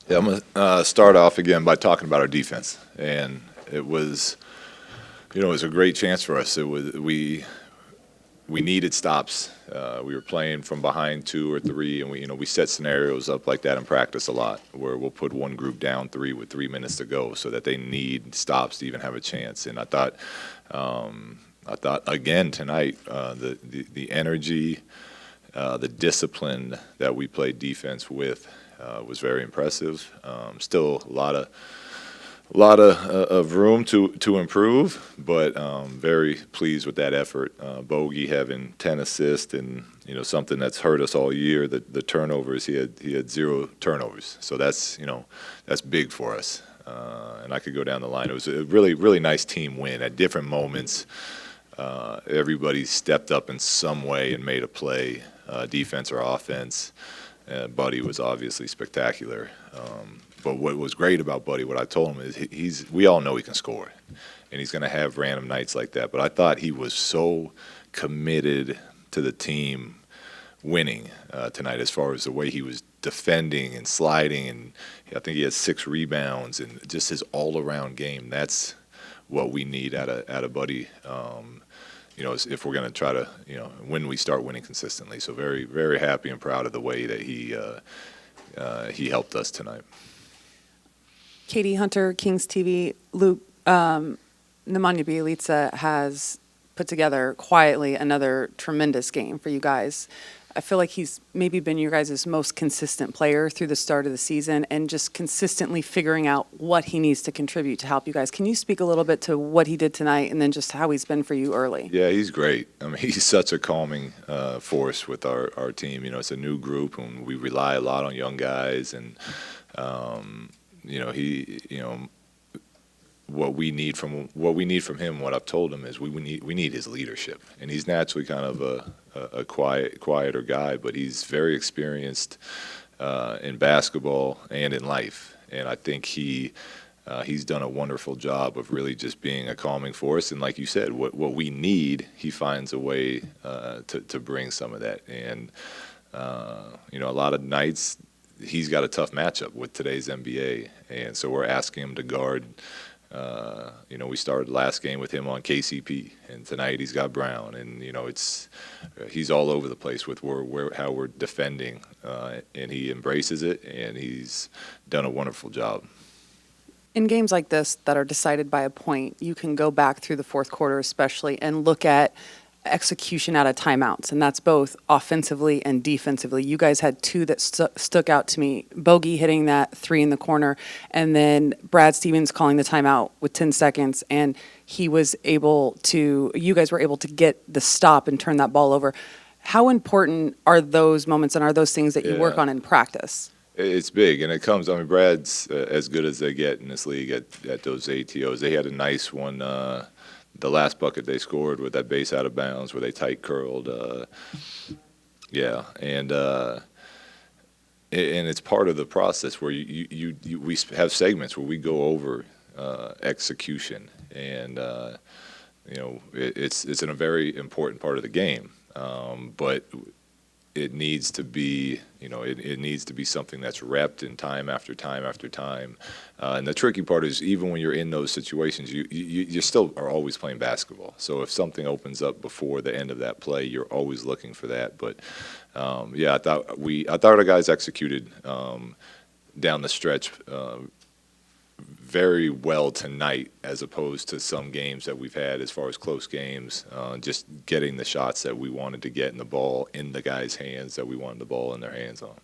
Yeah, I'm gonna start off again by talking about our defense, and it was, it was a great chance for us. It was we needed stops. We were playing from behind two or three, and we set scenarios up like that in practice a lot, where we'll put one group down three with 3 minutes to go, so that they need stops to even have a chance. And I thought again tonight, the energy, the discipline that we played defense with was very impressive. Still a lot of room to improve, but very pleased with that effort. Bogey having 10 assists, and something that's hurt us all year. The turnovers, he had 0 turnovers, so that's big for us. And I could go down the line. It was a really nice team win. At different moments, everybody stepped up in some way and made a play, defense or offense. Buddy was obviously spectacular. But what was great about Buddy, what I told him is we all know he can score, and he's going to have random nights like that. But I thought he was so committed to the team winning tonight, as far as the way he was defending and sliding, and I think he had 6 rebounds, and just his all-around game. That's what we need out of Buddy. If we're going to try to, when we start winning consistently. So very, very happy and proud of the way that he helped us tonight. Katie Hunter, Kings TV. Luke, Nemanja Bjelica has put together quietly another tremendous game for you guys. I feel like he's maybe been your guys' most consistent player through the start of the season, and just consistently figuring out what he needs to contribute to help you guys. Can you speak a little bit to what he did tonight, and then just how he's been for you early? Yeah, he's great. I mean, he's such a calming force with our team. It's a new group, and we rely a lot on young guys, and what we need from him, what I've told him is we need his leadership, and he's naturally kind of a quieter guy, but he's very experienced in basketball and in life, and I think he's done a wonderful job of really just being a calming force. And like you said, what we need, he finds a way to bring some of that. And a lot of nights he's got a tough matchup with today's NBA, and so we're asking him to guard. We started last game with him on KCP, and tonight he's got Brown, and he's all over the place with how we're defending, and he embraces it, and he's done a wonderful job. In games like this that are decided by a point, you can go back through the fourth quarter especially and look at execution out of timeouts, and that's both offensively and defensively. You guys had 2 that stuck out to me. Bogey hitting that 3 in the corner, and then Brad Stevens calling the timeout with 10 seconds, and you guys were able to get the stop and turn that ball over. How important are those moments, and are those things that you work on in practice? It's big, and it comes. I mean, Brad's as good as they get in this league at those ATOs. They had a nice one. The last bucket they scored with that base out of bounds where they tight curled. And it's part of the process where we have segments where we go over execution, and it's in a very important part of the game, but it needs to be it needs to be something that's repped in time after time after time. And the tricky part is, even when you're in those situations, you still are always playing basketball. So if something opens up before the end of that play, you're always looking for that. But I thought our guys executed down the stretch very well tonight, as opposed to some games that we've had as far as close games, just getting the shots that we wanted to get and the ball in the guys' hands that we wanted the ball in their hands on.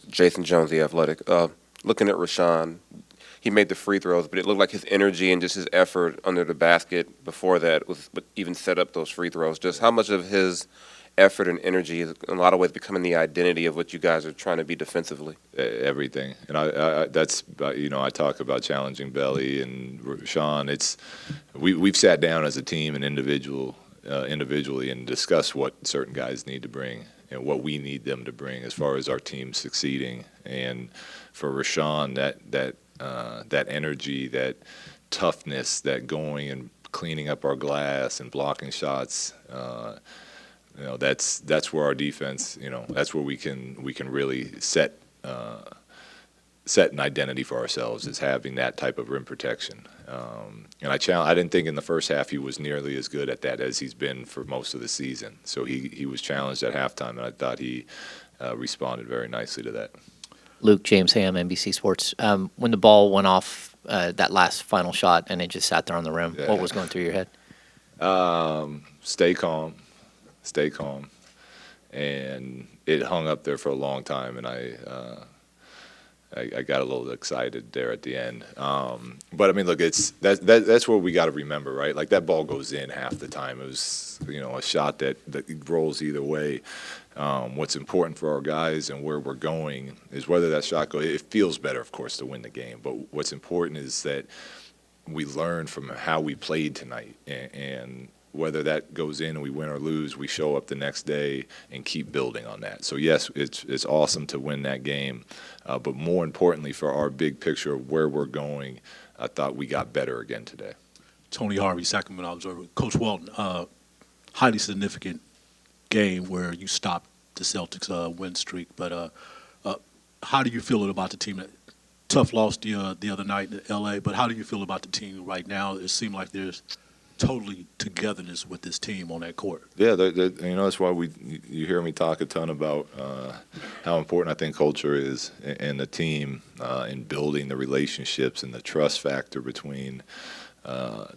Jason Jones, The Athletic. Looking at Rashawn, he made the free throws, but it looked like his energy and just his effort under the basket before that was what even set up those free throws. Just how much of his effort and energy is in a lot of ways becoming the identity of what you guys are trying to be defensively? Everything. And I talk about challenging Belly and Rashawn. We've sat down as a team and individually and discussed what certain guys need to bring and what we need them to bring as far as our team succeeding. And for Rashawn, that energy, that toughness, that going and cleaning up our glass and blocking shots, that's where our defense, that's where we can really set set an identity for ourselves as having that type of rim protection. And I didn't think in the first half he was nearly as good at that as he's been for most of the season. So he was challenged at halftime, and I thought he responded very nicely to that. Luke, James Ham, NBC Sports. When the ball went off that last final shot and it just sat there on the rim, Yeah. what was going through your head? Stay calm, and it hung up there for a long time, and I got a little excited there at the end. But I mean, look, that's what we got to remember, right? Like that ball goes in half the time. It was a shot that rolls either way. What's important for our guys and where we're going is whether that shot goes. It feels better, of course, to win the game. But what's important is that we learn from how we played tonight, and whether that goes in and we win or lose, we show up the next day and keep building on that. So yes, it's awesome to win that game, but more importantly for our big picture of where we're going, I thought we got better again today. Tony Harvey, Sacramento Observer. Coach Walton, highly significant game where you stopped the Celtics' win streak. But how do you feel about the team? Tough loss the other night in L.A., but how do you feel about the team right now? It seemed like there's totally togetherness with this team on that court. Yeah, that's why you hear me talk a ton about how important I think culture is and the team in building the relationships and the trust factor between the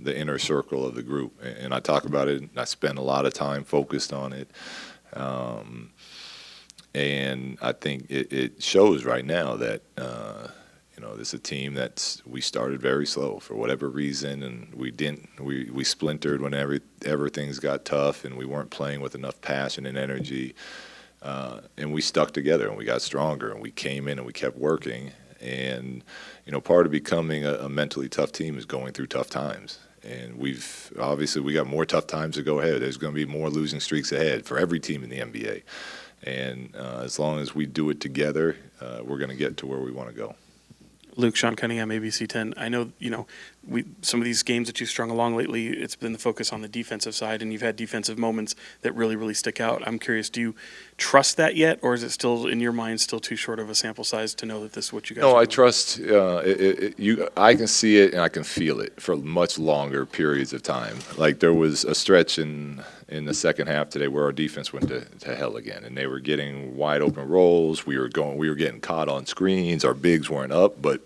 inner circle of the group. And I talk about it, and I spend a lot of time focused on it. And I think it shows right now that this is a team we started very slow for whatever reason, and we splintered whenever things got tough, and we weren't playing with enough passion and energy, and we stuck together and we got stronger and we came in and we kept working. And part of becoming a mentally tough team is going through tough times. And we got more tough times to go ahead. There's going to be more losing streaks ahead for every team in the NBA. And as long as we do it together, we're going to get to where we want to go. Luke, Sean Cunningham, ABC 10. I know, some of these games that you've strung along lately, it's been the focus on the defensive side, and you've had defensive moments that really, really stick out. I'm curious, do you trust that yet, or is it still, in your mind, still too short of a sample size to know that this is what you guys are No, I doing? trust I can see it and I can feel it for much longer periods of time. Like there was a stretch in the second half today where our defense went to hell again, and they were getting wide open rolls. We were getting caught on screens. Our bigs weren't up, but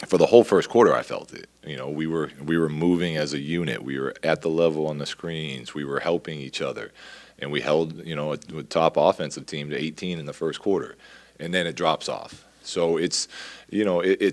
for the whole first quarter, I felt it. We were moving as a unit. We were at the level on the screens. We were helping each other, and we held a top offensive team to 18 in the first quarter, and then it drops off. So it's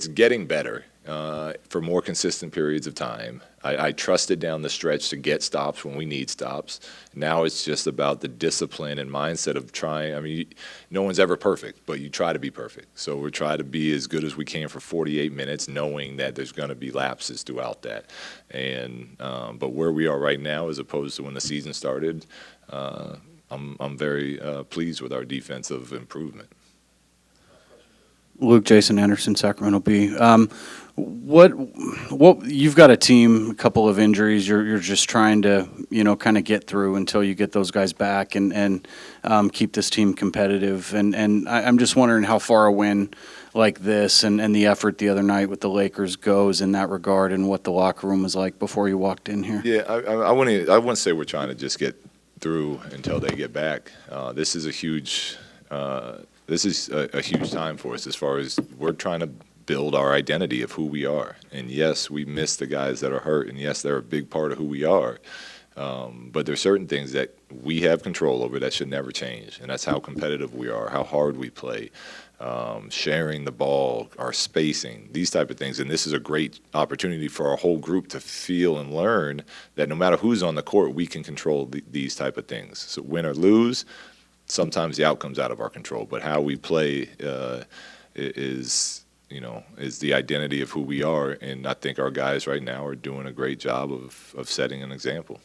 getting better for more consistent periods of time. I trusted down the stretch to get stops when we need stops. Now it's just about the discipline and mindset of trying. I mean, no one's ever perfect, but you try to be perfect. So we're trying to be as good as we can for 48 minutes, knowing that there's going to be lapses throughout that. And but where we are right now, as opposed to when the season started, I'm very pleased with our defensive improvement. Luke, Jason Anderson, Sacramento Bee. What you've got a team, a couple of injuries. You're just trying to kind of get through until you get those guys back and keep this team competitive. And I'm just wondering how far a win like this and the effort the other night with the Lakers goes in that regard, and what the locker room was like before you walked in here. Yeah, I wouldn't say we're trying to just get through until they get back. This is a huge time for us as far as we're trying to build our identity of who we are. And yes, we miss the guys that are hurt, and yes, they're a big part of who we are. But there's certain things that we have control over that should never change, and that's how competitive we are, how hard we play, sharing the ball, our spacing, these type of things. And this is a great opportunity for our whole group to feel and learn that no matter who's on the court, we can control these type of things. So win or lose, sometimes the outcome's out of our control, but how we play is the identity of who we are, and I think our guys right now are doing a great job of setting an example.